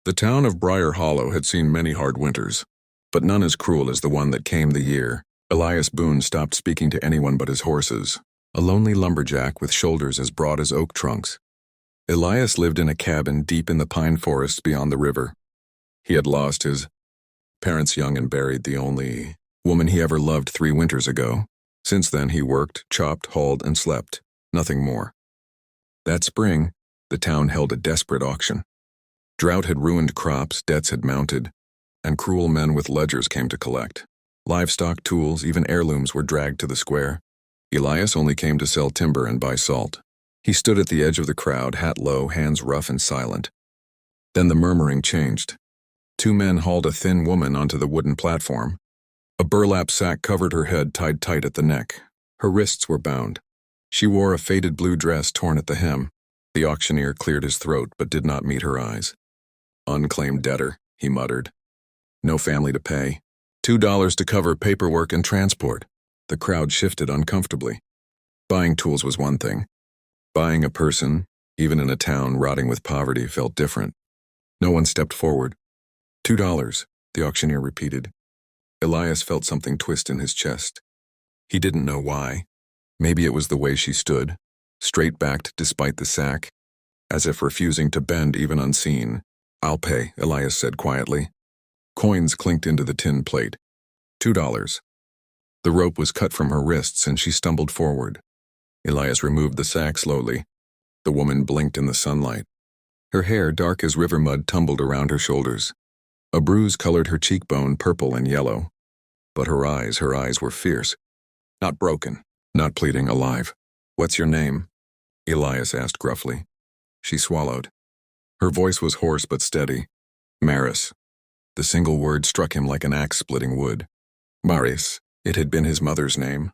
The town of Briar Hollow had seen many hard winters, but none as cruel as the one that came the year Elias Boone stopped speaking to anyone but his horses, a lonely lumberjack with shoulders as broad as oak trunks. Elias lived in a cabin deep in the pine forests beyond the river. He had lost his parents young and buried the only woman he ever loved 3 winters ago. Since then he worked, chopped, hauled, and slept, nothing more. That spring, the town held a desperate auction. Drought had ruined crops, debts had mounted, and cruel men with ledgers came to collect. Livestock, tools, even heirlooms were dragged to the square. Elias only came to sell timber and buy salt. He stood at the edge of the crowd, hat low, hands rough and silent. Then the murmuring changed. 2 men hauled a thin woman onto the wooden platform. A burlap sack covered her head, tied tight at the neck. Her wrists were bound. She wore a faded blue dress torn at the hem. The auctioneer cleared his throat but did not meet her eyes. "Unclaimed debtor," he muttered. "No family to pay. $2 to cover paperwork and transport." The crowd shifted uncomfortably. Buying tools was one thing. Buying a person, even in a town rotting with poverty, felt different. No one stepped forward. $2, the auctioneer repeated. Elias felt something twist in his chest. He didn't know why. Maybe it was the way she stood, straight-backed despite the sack, as if refusing to bend even unseen. "I'll pay," Elias said quietly. Coins clinked into the tin plate. $2. The rope was cut from her wrists and she stumbled forward. Elias removed the sack slowly. The woman blinked in the sunlight. Her hair, dark as river mud, tumbled around her shoulders. A bruise colored her cheekbone purple and yellow. But her eyes were fierce. Not broken, not pleading, alive. "What's your name?" Elias asked gruffly. She swallowed. Her voice was hoarse but steady. "Marries." The single word struck him like an axe splitting wood. Marries. It had been his mother's name.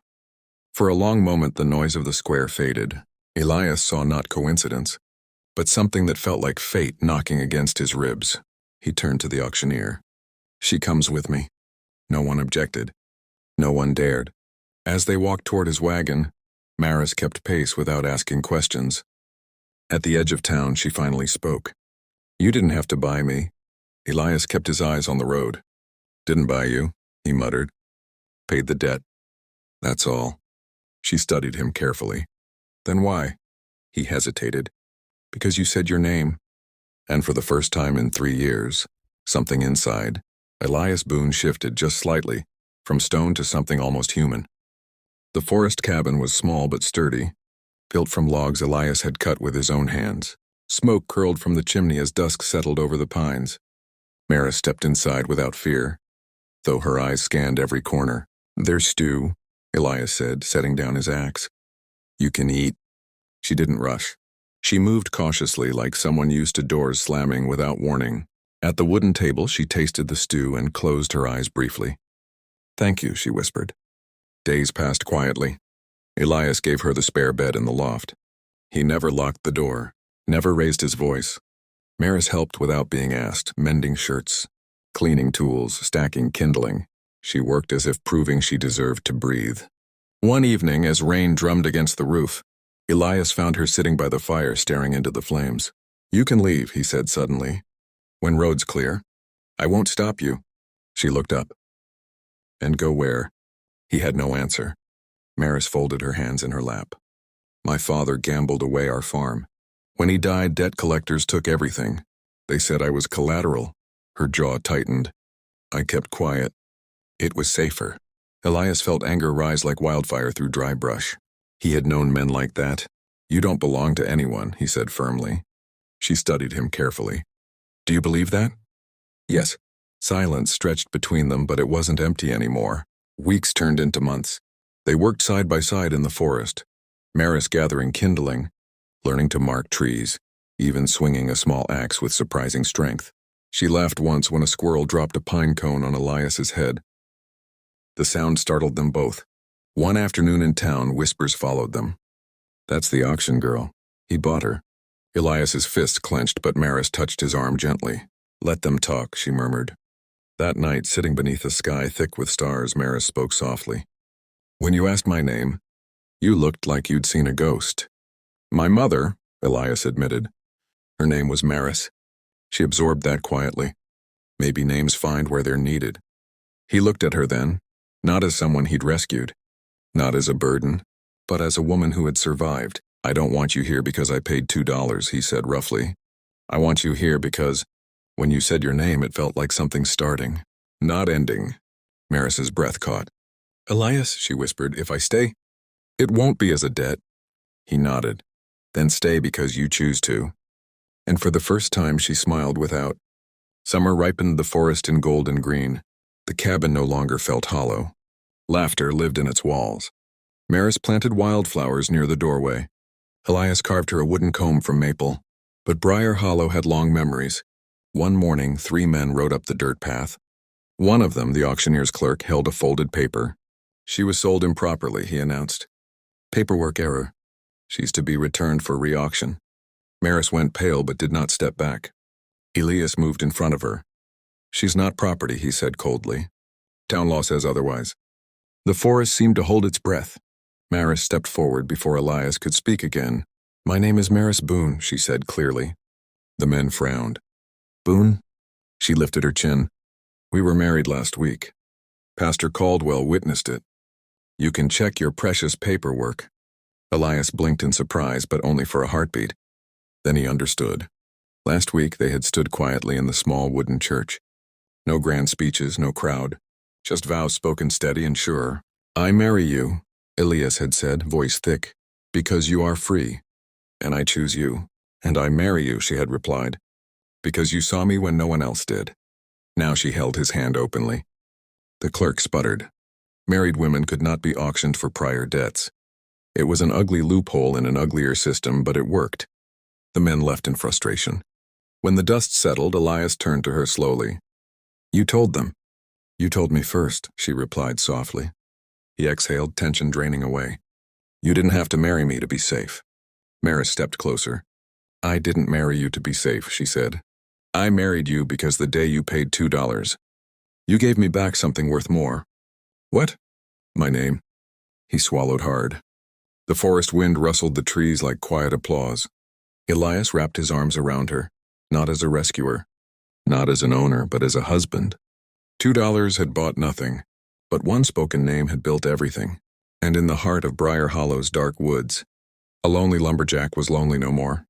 For a long moment the noise of the square faded. Elias saw not coincidence, but something that felt like fate knocking against his ribs. He turned to the auctioneer. "She comes with me." No one objected. No one dared. As they walked toward his wagon, Marries kept pace without asking questions. At the edge of town, she finally spoke. "You didn't have to buy me." Elias kept his eyes on the road. "Didn't buy you," he muttered. "Paid the debt. That's all." She studied him carefully. "Then why?" He hesitated. "Because you said your name." And for the first time in 3 years, something inside, Elias Boone shifted just slightly, from stone to something almost human. The forest cabin was small but sturdy, built from logs Elias had cut with his own hands. Smoke curled from the chimney as dusk settled over the pines. Marries stepped inside without fear, though her eyes scanned every corner. "There's stew," Elias said, setting down his axe. "You can eat." She didn't rush. She moved cautiously, like someone used to doors slamming without warning. At the wooden table, she tasted the stew and closed her eyes briefly. "Thank you," she whispered. Days passed quietly. Elias gave her the spare bed in the loft. He never locked the door, never raised his voice. Marries helped without being asked, mending shirts, cleaning tools, stacking kindling. She worked as if proving she deserved to breathe. One evening, as rain drummed against the roof, Elias found her sitting by the fire staring into the flames. "You can leave," he said suddenly. "When road's clear. I won't stop you." She looked up. "And go where?" He had no answer. Marries folded her hands in her lap. "My father gambled away our farm. When he died, debt collectors took everything. They said I was collateral." Her jaw tightened. "I kept quiet. It was safer." Elias felt anger rise like wildfire through dry brush. He had known men like that. "You don't belong to anyone," he said firmly. She studied him carefully. "Do you believe that?" "Yes." Silence stretched between them, but it wasn't empty anymore. Weeks turned into months. They worked side by side in the forest, Marries gathering kindling, learning to mark trees, even swinging a small axe with surprising strength. She laughed once when a squirrel dropped a pine cone on Elias's head. The sound startled them both. One afternoon in town, whispers followed them. "That's the auction girl. He bought her." Elias's fist clenched, but Marries touched his arm gently. "Let them talk," she murmured. That night, sitting beneath a sky thick with stars, Marries spoke softly. "When you asked my name, you looked like you'd seen a ghost." "My mother," Elias admitted. "Her name was Marries. She absorbed that quietly. Maybe names find where they're needed. He looked at her then, not as someone he'd rescued, not as a burden, but as a woman who had survived. I don't want you here because I paid $2, he said roughly. I want you here because, when you said your name, it felt like something starting, not ending. Marris's breath caught. Elias, she whispered, if I stay, it won't be as a debt. He nodded. Then stay because you choose to. And for the first time she smiled without. Summer ripened the forest in gold and green. The cabin no longer felt hollow. Laughter lived in its walls. Marries planted wildflowers near the doorway. Elias carved her a wooden comb from maple. But Briar Hollow had long memories. One morning, 3 men rode up the dirt path. One of them, the auctioneer's clerk, held a folded paper. She was sold improperly, he announced. Paperwork error. She's to be returned for re-auction. Marries went pale but did not step back. Elias moved in front of her. She's not property, he said coldly. Town law says otherwise. The forest seemed to hold its breath. Marries stepped forward before Elias could speak again. My name is Marries Boone, she said clearly. The men frowned. Boone? She lifted her chin. We were married last week. Pastor Caldwell witnessed it. You can check your precious paperwork. Elias blinked in surprise, but only for a heartbeat. Then he understood. Last week they had stood quietly in the small wooden church. No grand speeches, no crowd. Just vows spoken steady and sure. I marry you, Elias had said, voice thick, because you are free. And I choose you. And I marry you, she had replied, because you saw me when no one else did. Now she held his hand openly. The clerk sputtered. Married women could not be auctioned for prior debts. It was an ugly loophole in an uglier system, but it worked. The men left in frustration. When the dust settled, Elias turned to her slowly. You told them. You told me first, she replied softly. He exhaled, tension draining away. You didn't have to marry me to be safe. Marries stepped closer. I didn't marry you to be safe, she said. I married you because the day you paid $2, you gave me back something worth more. What? My name. He swallowed hard. The forest wind rustled the trees like quiet applause. Elias wrapped his arms around her, not as a rescuer, not as an owner, but as a husband. $2 had bought nothing, but one spoken name had built everything. And in the heart of Briar Hollow's dark woods, a lonely lumberjack was lonely no more.